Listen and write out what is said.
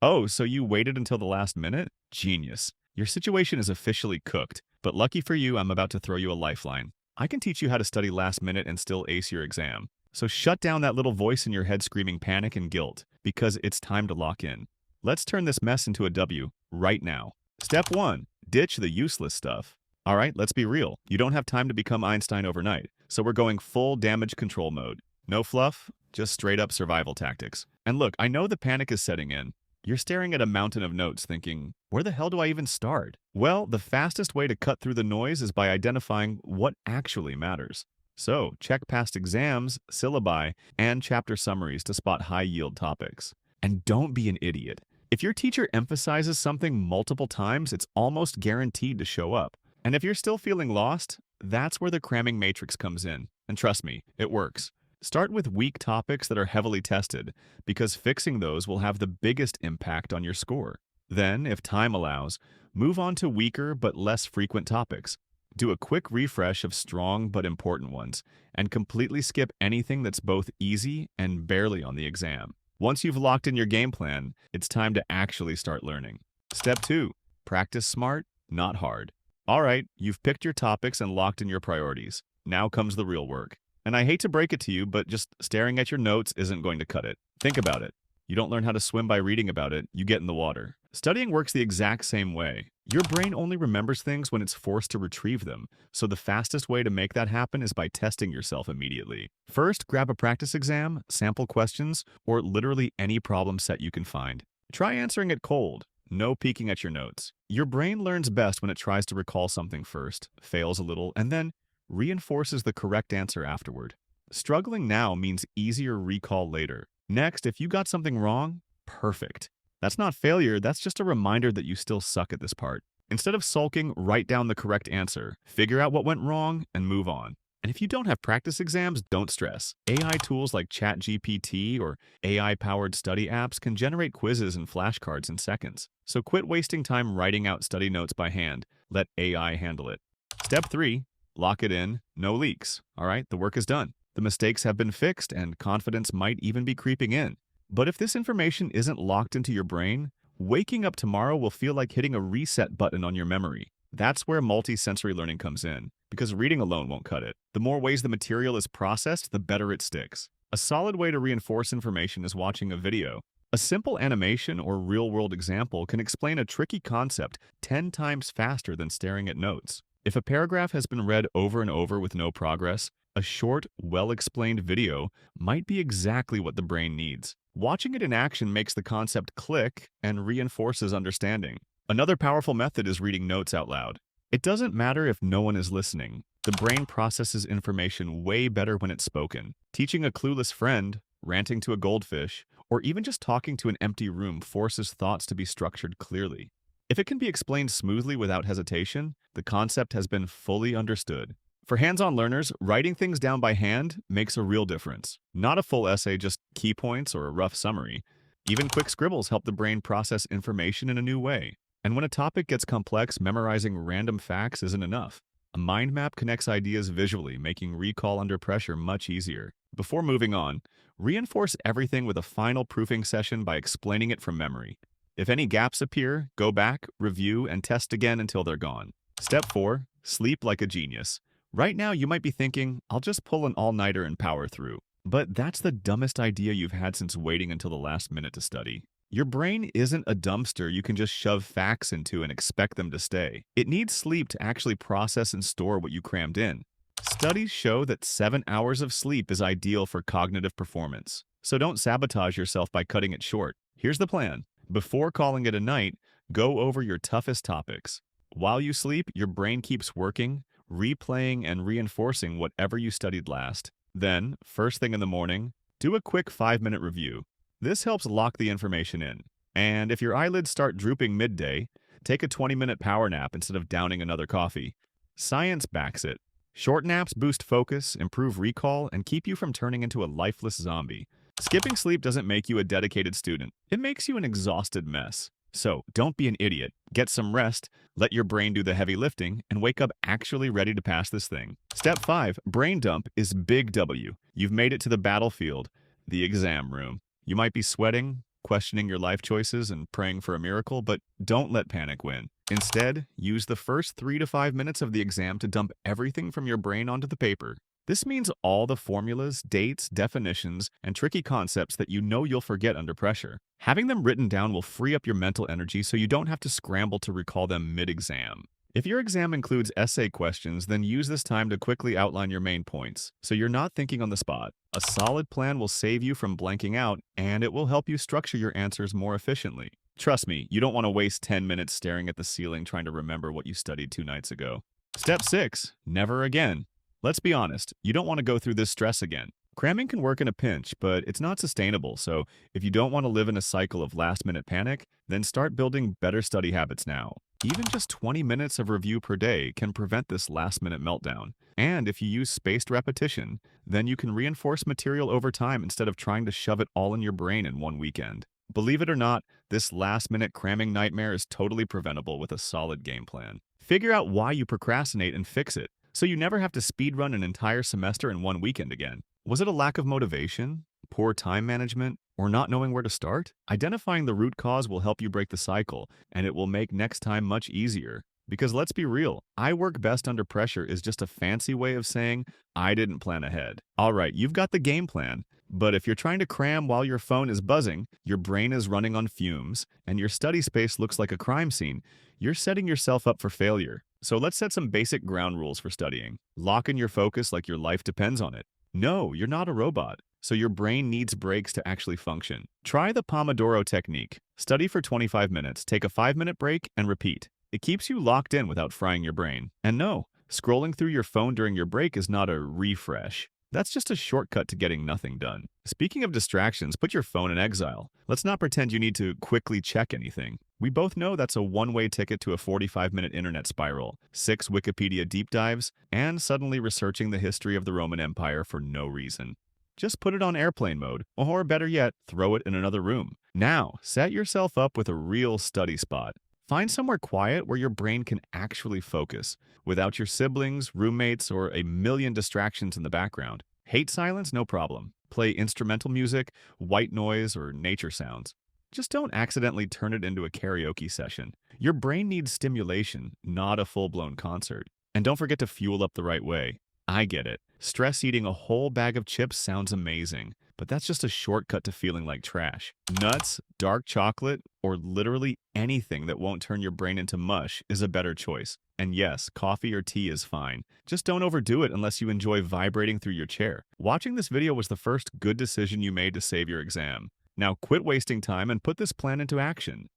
Oh, so you waited until the last minute? Genius. Your situation is officially cooked, but lucky for you, I'm about to throw you a lifeline. I can teach you how to study last minute and still ace your exam. So shut down that little voice in your head screaming panic and guilt, because it's time to lock in. Let's turn this mess into a W right now. Step 1. Ditch the useless stuff. All right, let's be real. You don't have time to become Einstein overnight, so we're going full damage control mode. No fluff, just straight up survival tactics. And look, I know the panic is setting in. You're staring at a mountain of notes thinking, where the hell do I even start? Well, the fastest way to cut through the noise is by identifying what actually matters. So, check past exams, syllabi, and chapter summaries to spot high-yield topics. And don't be an idiot. If your teacher emphasizes something multiple times, it's almost guaranteed to show up. And if you're still feeling lost, that's where the cramming matrix comes in. And trust me, it works. Start with weak topics that are heavily tested, because fixing those will have the biggest impact on your score. Then, if time allows, move on to weaker but less frequent topics. Do a quick refresh of strong but important ones, and completely skip anything that's both easy and barely on the exam. Once you've locked in your game plan, it's time to actually start learning. Step 2. Practice smart, not hard. All right, you've picked your topics and locked in your priorities. Now comes the real work. And I hate to break it to you, but just staring at your notes isn't going to cut it. Think about it. You don't learn how to swim by reading about it, you get in the water. Studying works the exact same way. Your brain only remembers things when it's forced to retrieve them, so the fastest way to make that happen is by testing yourself immediately. First, grab a practice exam, sample questions, or literally any problem set you can find. Try answering it cold, no peeking at your notes. Your brain learns best when it tries to recall something first, fails a little, and then reinforces the correct answer afterward. Struggling now means easier recall later. Next, if you got something wrong, perfect. That's not failure, that's just a reminder that you still suck at this part. Instead of sulking, write down the correct answer, figure out what went wrong, and move on. And if you don't have practice exams, don't stress. AI tools like ChatGPT or AI-powered study apps can generate quizzes and flashcards in seconds. So quit wasting time writing out study notes by hand. Let AI handle it. Step 3. Lock it in, no leaks. All right, the work is done. The mistakes have been fixed and confidence might even be creeping in. But if this information isn't locked into your brain, waking up tomorrow will feel like hitting a reset button on your memory. That's where multisensory learning comes in, because reading alone won't cut it. The more ways the material is processed, the better it sticks. A solid way to reinforce information is watching a video. A simple animation or real-world example can explain a tricky concept 10 times faster than staring at notes. If a paragraph has been read over and over with no progress, a short, well-explained video might be exactly what the brain needs. Watching it in action makes the concept click and reinforces understanding. Another powerful method is reading notes out loud. It doesn't matter if no one is listening. The brain processes information way better when it's spoken. Teaching a clueless friend, ranting to a goldfish, or even just talking to an empty room forces thoughts to be structured clearly. If it can be explained smoothly without hesitation, the concept has been fully understood. For hands-on learners, writing things down by hand makes a real difference. Not a full essay, just key points or a rough summary. Even quick scribbles help the brain process information in a new way. And when a topic gets complex, memorizing random facts isn't enough. A mind map connects ideas visually, making recall under pressure much easier. Before moving on, reinforce everything with a final proofing session by explaining it from memory. If any gaps appear, go back, review, and test again until they're gone. Step 4. Sleep like a genius. Right now, you might be thinking, I'll just pull an all-nighter and power through. But that's the dumbest idea you've had since waiting until the last minute to study. Your brain isn't a dumpster you can just shove facts into and expect them to stay. It needs sleep to actually process and store what you crammed in. Studies show that 7 hours of sleep is ideal for cognitive performance. So don't sabotage yourself by cutting it short. Here's the plan. Before calling it a night, go over your toughest topics. While you sleep, your brain keeps working, replaying and reinforcing whatever you studied last. Then, first thing in the morning, do a quick 5-minute review. This helps lock the information in. And if your eyelids start drooping midday, take a 20-minute power nap instead of downing another coffee. Science backs it. Short naps boost focus, improve recall, and keep you from turning into a lifeless zombie. Skipping sleep doesn't make you a dedicated student. It makes you an exhausted mess. So, don't be an idiot. Get some rest, let your brain do the heavy lifting, and wake up actually ready to pass this thing. Step 5, brain dump is big W. You've made it to the battlefield, the exam room. You might be sweating, questioning your life choices and praying for a miracle, but don't let panic win. Instead, use the first 3 to 5 minutes of the exam to dump everything from your brain onto the paper. This means all the formulas, dates, definitions, and tricky concepts that you know you'll forget under pressure. Having them written down will free up your mental energy so you don't have to scramble to recall them mid-exam. If your exam includes essay questions, then use this time to quickly outline your main points, so you're not thinking on the spot. A solid plan will save you from blanking out, and it will help you structure your answers more efficiently. Trust me, you don't want to waste 10 minutes staring at the ceiling trying to remember what you studied 2 nights ago. Step 6. Never again. Let's be honest, you don't want to go through this stress again. Cramming can work in a pinch, but it's not sustainable, so if you don't want to live in a cycle of last-minute panic, then start building better study habits now. Even just 20 minutes of review per day can prevent this last-minute meltdown. And if you use spaced repetition, then you can reinforce material over time instead of trying to shove it all in your brain in one weekend. Believe it or not, this last-minute cramming nightmare is totally preventable with a solid game plan. Figure out why you procrastinate and fix it, so you never have to speedrun an entire semester in one weekend again. Was it a lack of motivation, poor time management, or not knowing where to start? Identifying the root cause will help you break the cycle, and it will make next time much easier. Because let's be real, I work best under pressure is just a fancy way of saying I didn't plan ahead. All right, you've got the game plan, but if you're trying to cram while your phone is buzzing, your brain is running on fumes, and your study space looks like a crime scene, you're setting yourself up for failure. So let's set some basic ground rules for studying. Lock in your focus like your life depends on it. No, you're not a robot, so your brain needs breaks to actually function. Try the Pomodoro technique. Study for 25 minutes, take a 5-minute break, and repeat. It keeps you locked in without frying your brain. And no, scrolling through your phone during your break is not a refresh. That's just a shortcut to getting nothing done. Speaking of distractions, put your phone in exile. Let's not pretend you need to quickly check anything. We both know that's a one-way ticket to a 45-minute internet spiral, 6 Wikipedia deep dives, and suddenly researching the history of the Roman Empire for no reason. Just put it on airplane mode, or better yet, throw it in another room. Now, set yourself up with a real study spot. Find somewhere quiet where your brain can actually focus, without your siblings, roommates, or a million distractions in the background. Hate silence? No problem. Play instrumental music, white noise, or nature sounds. Just don't accidentally turn it into a karaoke session. Your brain needs stimulation, not a full-blown concert. And don't forget to fuel up the right way. I get it. Stress eating a whole bag of chips sounds amazing, but that's just a shortcut to feeling like trash. Nuts, dark chocolate, or literally anything that won't turn your brain into mush is a better choice. And yes, coffee or tea is fine. Just don't overdo it unless you enjoy vibrating through your chair. Watching this video was the first good decision you made to save your exam. Now quit wasting time and put this plan into action.